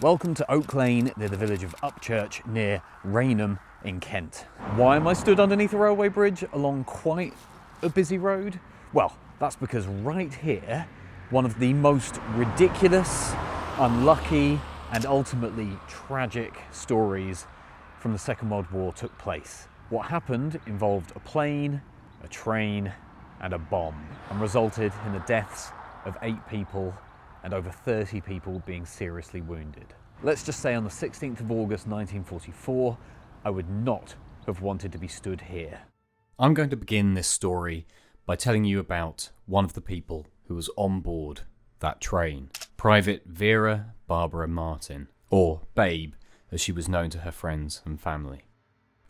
Welcome to Oak Lane near the village of Upchurch near Rainham in Kent. Why am I stood underneath a railway bridge along quite a busy road? Well, that's because right here, one of the most ridiculous, unlucky and ultimately tragic stories from the Second World War took place. What happened involved a plane, a train and a bomb and resulted in the deaths of 8 people and over 30 people being seriously wounded. Let's just say on the 16th of August 1944, I would not have wanted to be stood here. I'm going to begin this story by telling you about one of the people who was on board that train. Private Vera Barbara Martin, or Babe, as she was known to her friends and family.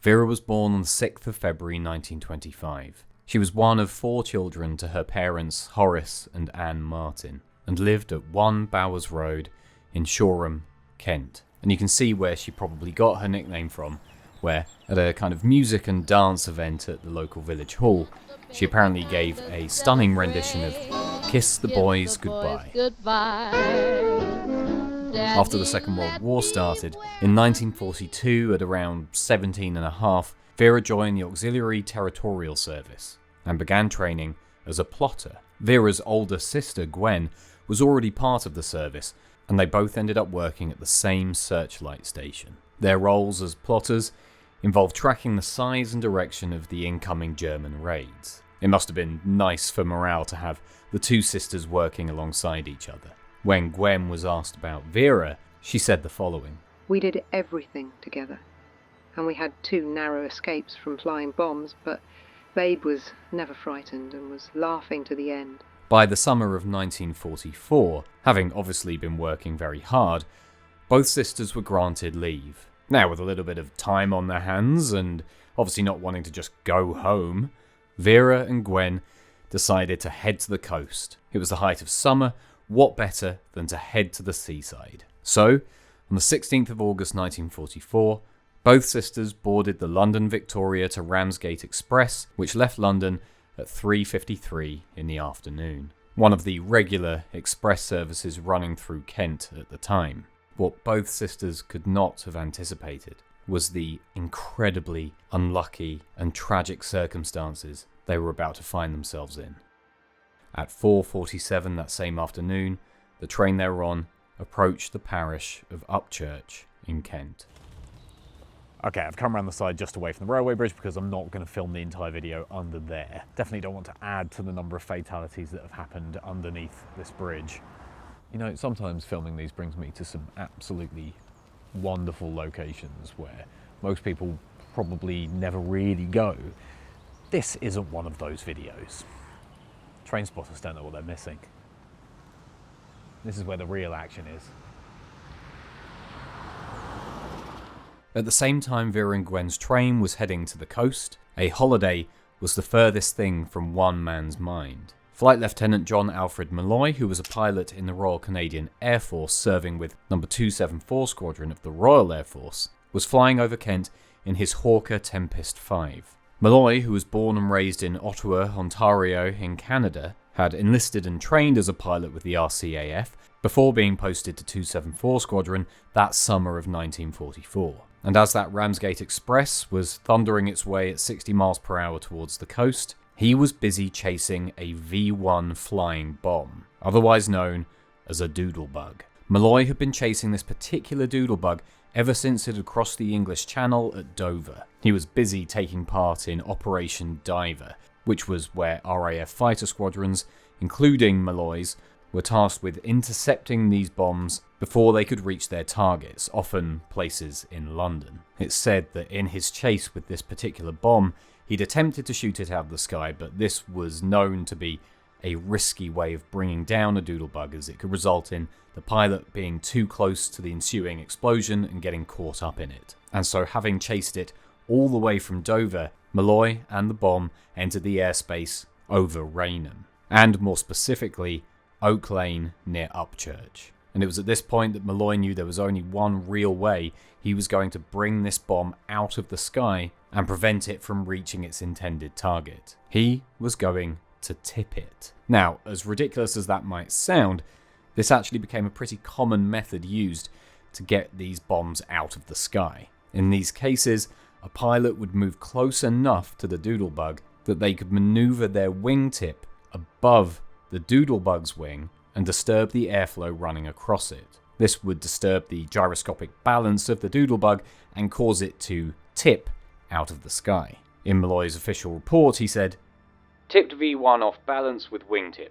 Vera was born on the 6th of February 1925. She was one of 4 children to her parents Horace and Anne Martin, and lived at 1 Bowers Road in Shoreham, Kent. And you can see where she probably got her nickname from, where at a kind of music and dance event at the local village hall, she apparently gave a stunning rendition of Kiss the Boys Goodbye. After the Second World War started, in 1942 at around 17 and a half, Vera joined the Auxiliary Territorial Service and began training as a plotter. Vera's older sister Gwen was already part of the service, and they both ended up working at the same searchlight station. Their roles as plotters involved tracking the size and direction of the incoming German raids. It must have been nice for morale to have the 2 sisters working alongside each other. When Gwen was asked about Vera, she said the following. We did everything together, and we had 2 narrow escapes from flying bombs, but Babe was never frightened and was laughing to the end. By the summer of 1944, having obviously been working very hard, both sisters were granted leave. Now, with a little bit of time on their hands and obviously not wanting to just go home, Vera and Gwen decided to head to the coast. It was the height of summer. What better than to head to the seaside? So, on the 16th of August 1944, both sisters boarded the London Victoria to Ramsgate Express, which left London at 3:53 in the afternoon. One of the regular express services running through Kent at the time. What both sisters could not have anticipated was the incredibly unlucky and tragic circumstances they were about to find themselves in. At 4:47 that same afternoon, the train they were on approached the parish of Upchurch in Kent. Okay, I've come around the side just away from the railway bridge because I'm not going to film the entire video under there. Definitely don't want to add to the number of fatalities that have happened underneath this bridge. You know, sometimes filming these brings me to some absolutely wonderful locations where most people probably never really go. This isn't one of those videos. Train spotters don't know what they're missing. This is where the real action is. At the same time Vera and Gwen's train was heading to the coast, a holiday was the furthest thing from one man's mind. Flight Lieutenant John Alfred Malloy, who was a pilot in the Royal Canadian Air Force serving with No. 274 Squadron of the Royal Air Force, was flying over Kent in his Hawker Tempest V. Malloy, who was born and raised in Ottawa, Ontario in Canada, had enlisted and trained as a pilot with the RCAF before being posted to 274 Squadron that summer of 1944. And as that Ramsgate Express was thundering its way at 60 miles per hour towards the coast, he was busy chasing a V1 flying bomb, otherwise known as a Doodlebug. Malloy had been chasing this particular Doodlebug ever since it had crossed the English Channel at Dover. He was busy taking part in Operation Diver, which was where RAF fighter squadrons, including Malloy's, were tasked with intercepting these bombs before they could reach their targets, often places in London. It's said that in his chase with this particular bomb, he'd attempted to shoot it out of the sky, but this was known to be a risky way of bringing down a Doodlebug, as it could result in the pilot being too close to the ensuing explosion and getting caught up in it. And so, having chased it all the way from Dover, Malloy and the bomb entered the airspace over Rainham, and more specifically, Oak Lane near Upchurch. And it was at this point that Malloy knew there was only one real way he was going to bring this bomb out of the sky and prevent it from reaching its intended target. He was going to tip it. Now, as ridiculous as that might sound, this actually became a pretty common method used to get these bombs out of the sky. In these cases, a pilot would move close enough to the Doodlebug that they could maneuver their wingtip above the Doodlebug's wing and disturb the airflow running across it. This would disturb the gyroscopic balance of the Doodlebug and cause it to tip out of the sky. In Malloy's official report, he said, "Tipped V1 off balance with wingtip,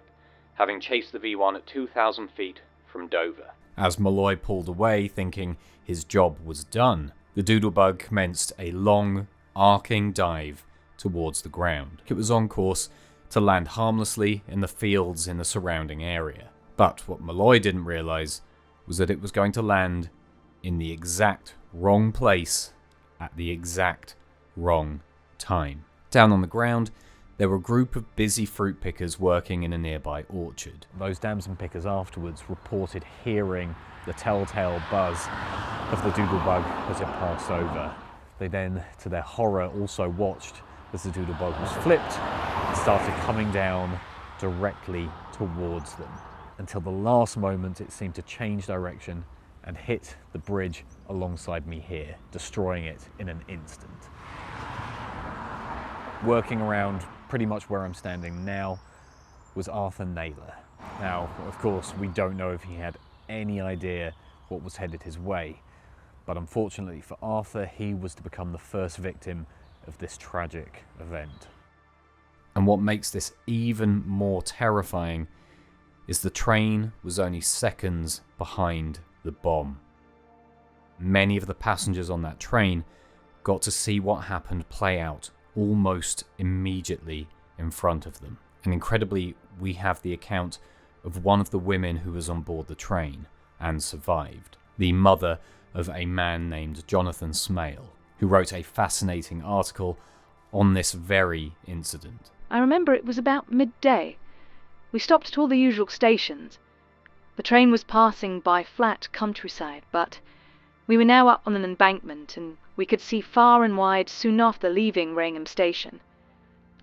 having chased the V1 at 2,000 feet from Dover." As Malloy pulled away, thinking his job was done, the Doodlebug commenced a long, arcing dive towards the ground. It was on course to land harmlessly in the fields in the surrounding area. But what Malloy didn't realise was that it was going to land in the exact wrong place at the exact wrong time. Down on the ground, there were a group of busy fruit pickers working in a nearby orchard. Those damson pickers afterwards reported hearing the telltale buzz of the Doodlebug as it passed over. They then, to their horror, also watched as the Doodlebug was flipped and started coming down directly towards them. Until the last moment, it seemed to change direction and hit the bridge alongside me here, destroying it in an instant. Working around pretty much where I'm standing now was Arthur Naylor. Now, of course, we don't know if he had any idea what was headed his way, but unfortunately for Arthur, he was to become the first victim of this tragic event. And what makes this even more terrifying is the train was only seconds behind the bomb. Many of the passengers on that train got to see what happened play out almost immediately in front of them. And incredibly, we have the account of one of the women who was on board the train and survived, the mother of a man named Jonathan Smale, who wrote a fascinating article on this very incident. "I remember it was about midday. We stopped at all the usual stations. The train was passing by flat countryside, but we were now up on an embankment, and we could see far and wide soon after leaving Raingham Station.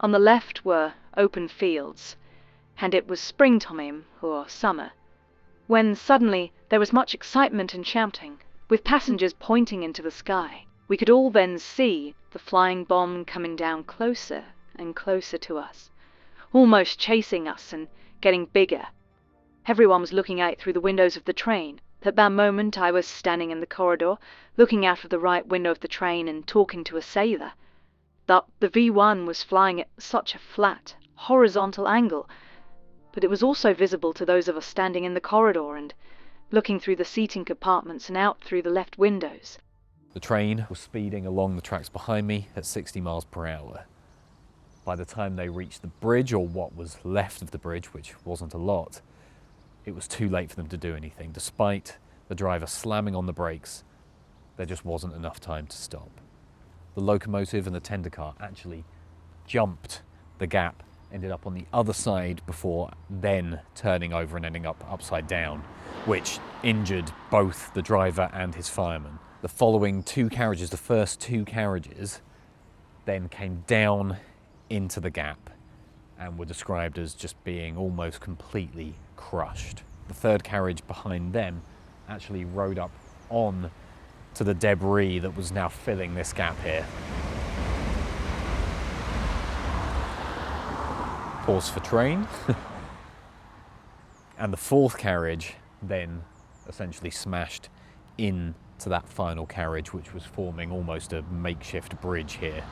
On the left were open fields, and it was springtime or summer, when suddenly there was much excitement and shouting, with passengers pointing into the sky. We could all then see the flying bomb coming down closer and closer to us, almost chasing us and getting bigger. Everyone was looking out through the windows of the train. At that moment I was standing in the corridor, looking out of the right window of the train and talking to a sailor. The V1 was flying at such a flat, horizontal angle, but it was also visible to those of us standing in the corridor and looking through the seating compartments and out through the left windows. The train was speeding along the tracks behind me at 60 miles per hour. By the time they reached the bridge, or what was left of the bridge, which wasn't a lot, it was too late for them to do anything. Despite the driver slamming on the brakes, there just wasn't enough time to stop. The locomotive and the tender car actually jumped the gap, ended up on the other side before then turning over and ending up upside down, which injured both the driver and his fireman. The following two carriages, the first two carriages, then came down into the gap and were described as just being almost completely crushed. The third carriage behind them actually rode up on to the debris that was now filling this gap here. Pause for train. And the fourth carriage then essentially smashed into that final carriage, which was forming almost a makeshift bridge here.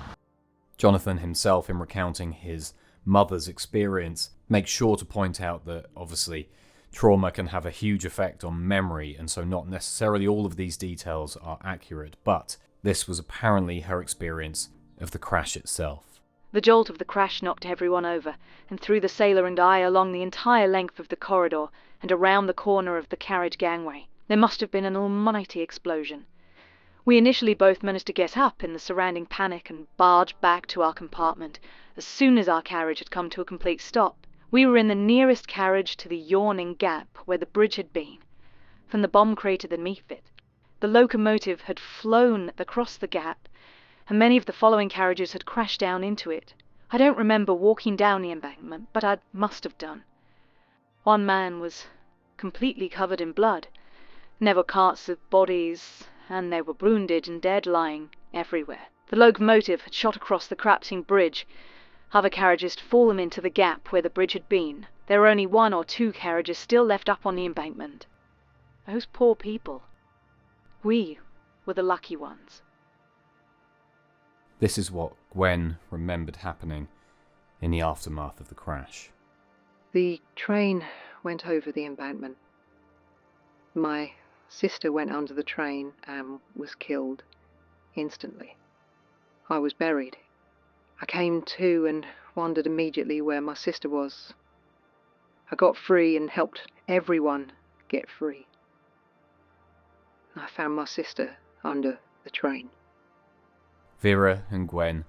Jonathan himself, in recounting his mother's experience, makes sure to point out that obviously trauma can have a huge effect on memory, and so not necessarily all of these details are accurate, but this was apparently her experience of the crash itself. The jolt of the crash knocked everyone over and threw the sailor and I along the entire length of the corridor and around the corner of the carriage gangway. There must have been an almighty explosion. We initially both managed to get up in the surrounding panic and barge back to our compartment as soon as our carriage had come to a complete stop. We were in the nearest carriage to the yawning gap where the bridge had been, from the bomb crater beneath it. The locomotive had flown across the gap, and many of the following carriages had crashed down into it. I don't remember walking down the embankment, but I must have done. One man was completely covered in blood. There were carts of bodies, and there were wounded and dead lying everywhere. The locomotive had shot across the collapsing bridge. Other carriages had fallen into the gap where the bridge had been. There were only 1 or 2 carriages still left up on the embankment. Those poor people. We were the lucky ones. This is what Gwen remembered happening in the aftermath of the crash. The train went over the embankment. My sister went under the train and was killed instantly. I was buried. I came to and wondered immediately where my sister was. I got free and helped everyone get free. I found my sister under the train. Vera and Gwen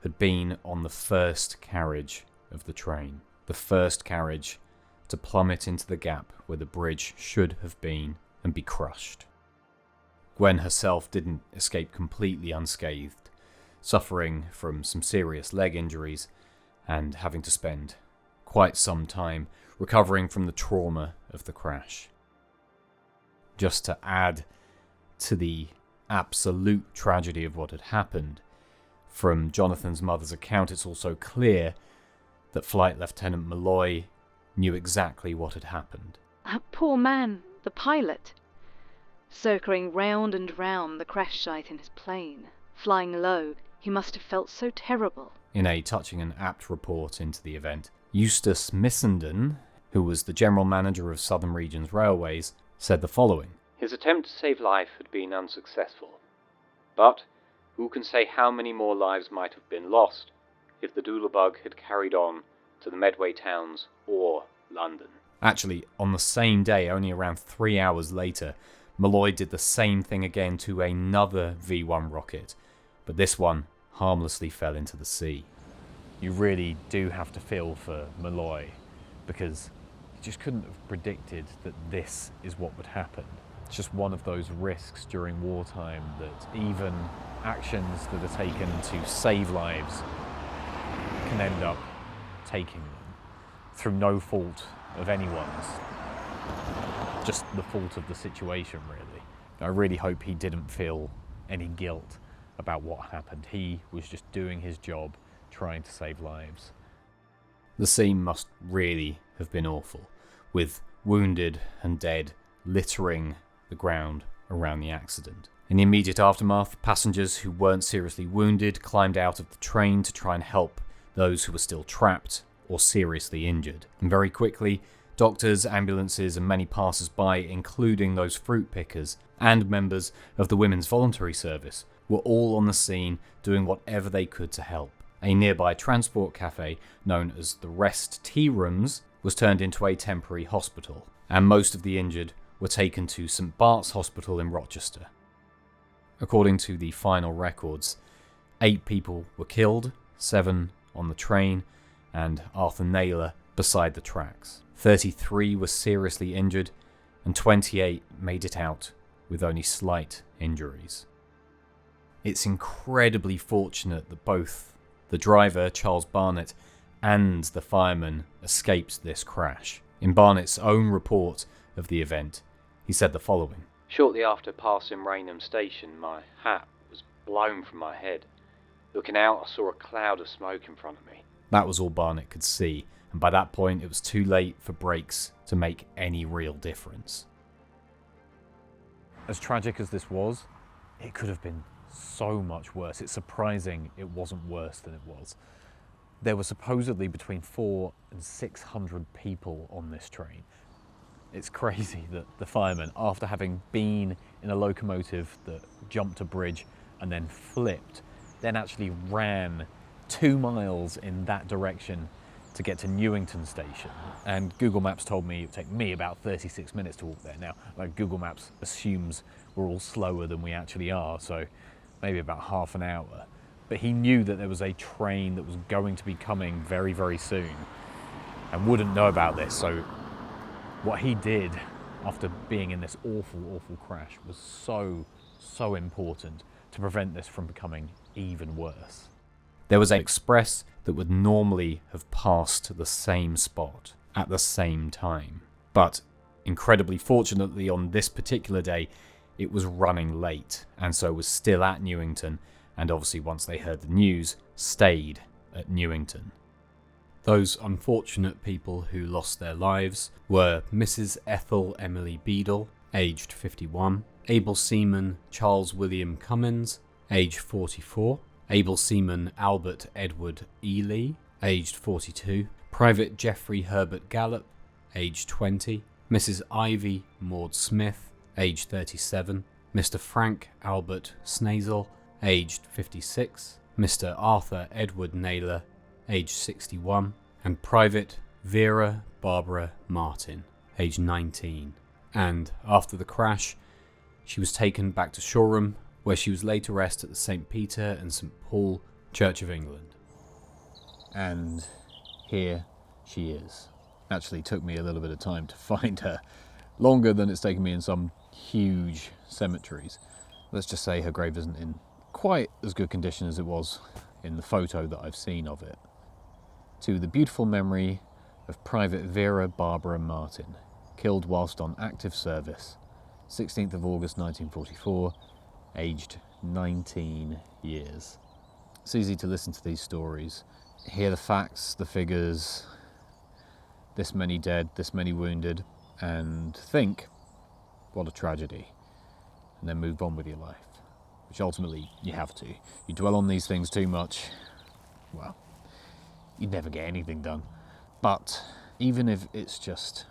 had been on the first carriage of the train. The first carriage to plummet into the gap where the bridge should have been and be crushed. Gwen herself didn't escape completely unscathed, suffering from some serious leg injuries and having to spend quite some time recovering from the trauma of the crash. Just to add to the absolute tragedy of what had happened, from Jonathan's mother's account, it's also clear that Flight Lieutenant Malloy knew exactly what had happened. That poor man, the pilot, circling round and round the crash site in his plane, flying low, he must have felt so terrible. In a touching and apt report into the event, Eustace Missenden, who was the general manager of Southern Regions Railways, said the following. His attempt to save life had been unsuccessful, but who can say how many more lives might have been lost if the Doodlebug had carried on to the Medway towns or London. Actually, on the same day, only around 3 hours later, Malloy did the same thing again to another V1 rocket, but this one harmlessly fell into the sea. You really do have to feel for Malloy, because he just couldn't have predicted that this is what would happen. It's just one of those risks during wartime that even actions that are taken to save lives can end up taking them through no fault of anyone's. Just the fault of the situation, really. I really hope he didn't feel any guilt about what happened. He was just doing his job, trying to save lives. The scene must really have been awful, with wounded and dead littering the ground around the accident. In the immediate aftermath, passengers who weren't seriously wounded climbed out of the train to try and help those who were still trapped or seriously injured. And very quickly, doctors, ambulances and many passers-by, including those fruit pickers and members of the Women's Voluntary Service, were all on the scene doing whatever they could to help. A nearby transport cafe, known as the Rest Tea Rooms, was turned into a temporary hospital, and most of the injured were taken to St Bart's Hospital in Rochester. According to the final records, 8 people were killed, 7 on the train, and Arthur Naylor beside the tracks. 33 were seriously injured, and 28 made it out with only slight injuries. It's incredibly fortunate that both the driver, Charles Barnett, and the fireman escaped this crash. In Barnett's own report of the event, he said the following. Shortly after passing Rainham Station, my hat was blown from my head. Looking out, I saw a cloud of smoke in front of me. That was all Barnett could see, and by that point it was too late for brakes to make any real difference. As tragic as this was, it could have been so much worse. It's surprising it wasn't worse than it was. There were supposedly between 400 and 600 people on this train. It's crazy that the firemen, after having been in a locomotive that jumped a bridge and then flipped, then actually ran 2 miles in that direction to get to Newington Station. And Google Maps told me it would take me about 36 minutes to walk there. Now, Google Maps assumes we're all slower than we actually are, so maybe about half an hour. But he knew that there was a train that was going to be coming very, very soon and wouldn't know about this. So what he did after being in this awful, awful crash was so important to prevent this from becoming even worse. There was an express that would normally have passed the same spot at the same time. But Incredibly fortunately, on this particular day, it was running late, and so was still at Newington, and obviously once they heard the news, stayed at Newington. Those unfortunate people who lost their lives were Mrs. Ethel Emily Beadle, aged 51, able seaman Charles William Cummins, aged 44, able seaman Albert Edward Ely, aged 42, Private Geoffrey Herbert Gallop, aged 20, Mrs. Ivy Maud Smith, aged 37, Mr. Frank Albert Snazel, aged 56, Mr. Arthur Edward Naylor, aged 61, and Private Vera Barbara Martin, aged 19. And after the crash, she was taken back to Shoreham, where she was laid to rest at the St. Peter and St. Paul Church of England. And here she is. Actually took me a little bit of time to find her, longer than it's taken me in some huge cemeteries. Let's just say her grave isn't in quite as good condition as it was in the photo that I've seen of it. To the beautiful memory of Private Vera Barbara Martin, killed whilst on active service, 16th of August 1944, aged 19 years. It's easy to listen to these stories, hear the facts, the figures, this many dead, this many wounded, and think, what a tragedy, and then move on with your life, which ultimately you have to. You dwell on these things too much, well, you'd never get anything done. But even if it's just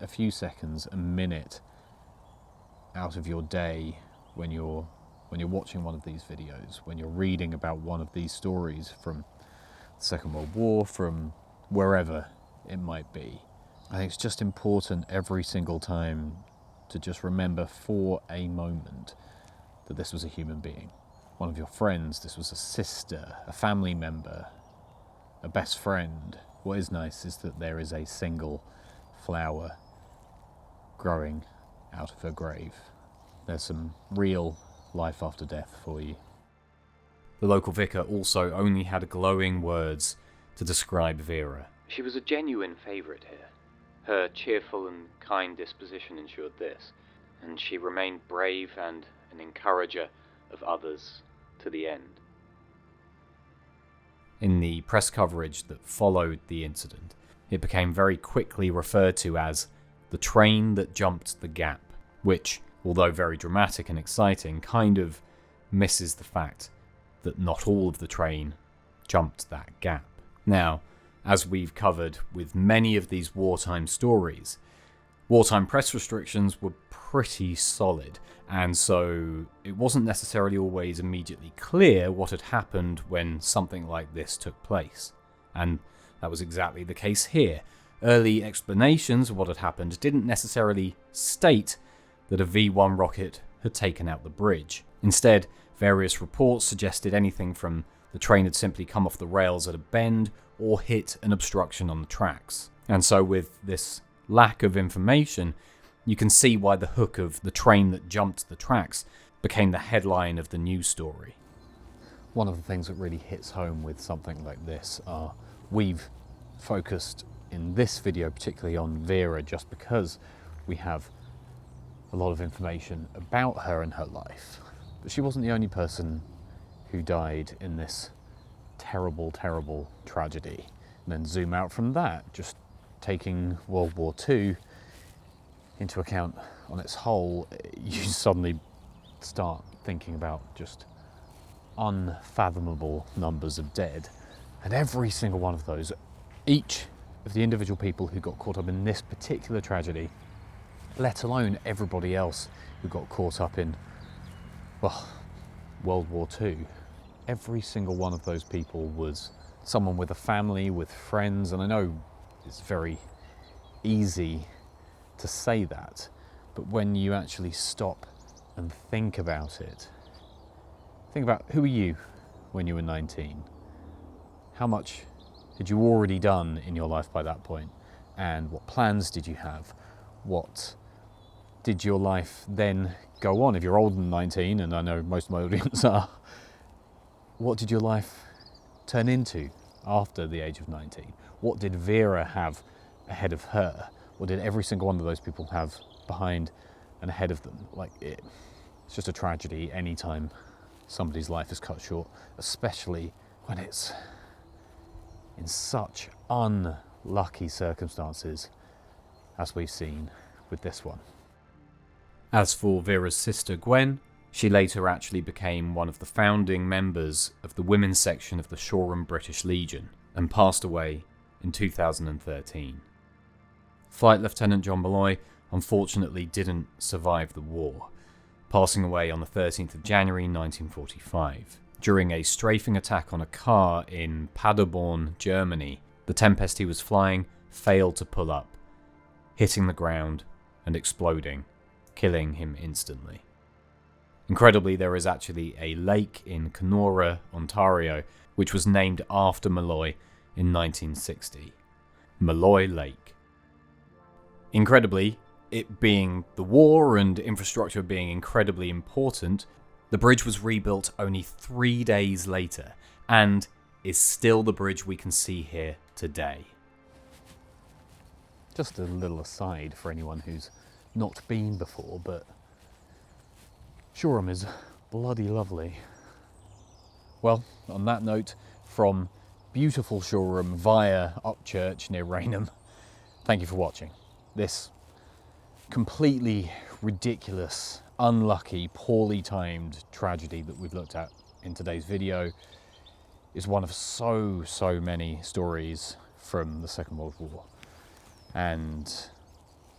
a few seconds, a minute out of your day when you're watching one of these videos, when you're reading about one of these stories from the Second World War, from wherever it might be, I think it's just important every single time to just remember for a moment that this was a human being. One of your friends, this was a sister, a family member, a best friend. What is nice is that there is a single flower growing out of her grave. There's some real life after death for you. The local vicar also only had glowing words to describe Vera. She was a genuine favourite here. Her cheerful and kind disposition ensured this, and she remained brave and an encourager of others to the end. In the press coverage that followed the incident, it became very quickly referred to as the train that jumped the gap, which, although very dramatic and exciting, kind of misses the fact that not all of the train jumped that gap. Now, as we've covered with many of these wartime stories, wartime press restrictions were pretty solid, and so it wasn't necessarily always immediately clear what had happened when something like this took place. And that was exactly the case here. Early explanations of what had happened didn't necessarily state that a V-1 rocket had taken out the bridge. Instead, various reports suggested anything from the train had simply come off the rails at a bend or hit an obstruction on the tracks. And so with this lack of information, you can see why the hook of the train that jumped the tracks became the headline of the news story. One of the things that really hits home with something like this are we've focused in this video particularly on Vera just because we have a lot of information about her and her life. But she wasn't the only person who died in this terrible, terrible tragedy. And then zoom out from that, just taking World War II into account on its whole, you suddenly start thinking about just unfathomable numbers of dead. And every single one of those, each of the individual people who got caught up in this particular tragedy, let alone everybody else who got caught up in, well, World War II. Every single one of those people was someone with a family, with friends, and I know it's very easy to say that, but when you actually stop and think about it, think about who were you when you were 19? How much had you already done in your life by that point? And what plans did you have? What did your life then go on? If you're older than 19, and I know most of my audience are, what did your life turn into after the age of 19? What did Vera have ahead of her? Or did every single one of those people have behind and ahead of them? Like, it's just a tragedy anytime somebody's life is cut short, especially when it's in such unlucky circumstances as we've seen with this one. As for Vera's sister Gwen, she later actually became one of the founding members of the women's section of the Shoreham British Legion and passed away in 2013. Flight Lieutenant John Malloy unfortunately didn't survive the war, passing away on the 13th of January 1945. During a strafing attack on a car in Paderborn, Germany, the Tempest he was flying failed to pull up, hitting the ground and exploding, killing him instantly. Incredibly, there is actually a lake in Kenora, Ontario, which was named after Malloy in 1960. Malloy Lake. Incredibly, it being the war and infrastructure being incredibly important, the bridge was rebuilt only 3 days later, and is still the bridge we can see here today. Just a little aside for anyone who's not been before, but Shoreham is bloody lovely. Well, on that note, from beautiful Shoreham via Upchurch near Rainham, thank you for watching. This completely ridiculous, unlucky, poorly timed tragedy that we've looked at in today's video is one of so many stories from the Second World War. And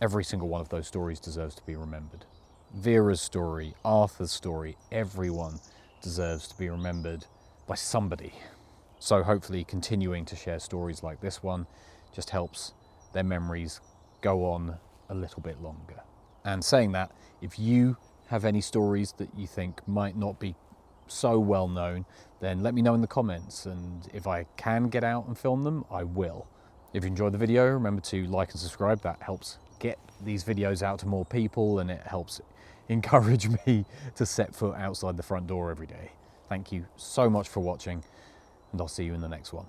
every single one of those stories deserves to be remembered. Vera's story, Arthur's story, everyone deserves to be remembered by somebody. So hopefully continuing to share stories like this one just helps their memories go on a little bit longer. And saying that, if you have any stories that you think might not be so well known, then let me know in the comments, and if I can get out and film them, I will. If you enjoyed the video, remember to like and subscribe. That helps get these videos out to more people, and it helps encourage me to set foot outside the front door every day. Thank you so much for watching, and I'll see you in the next one.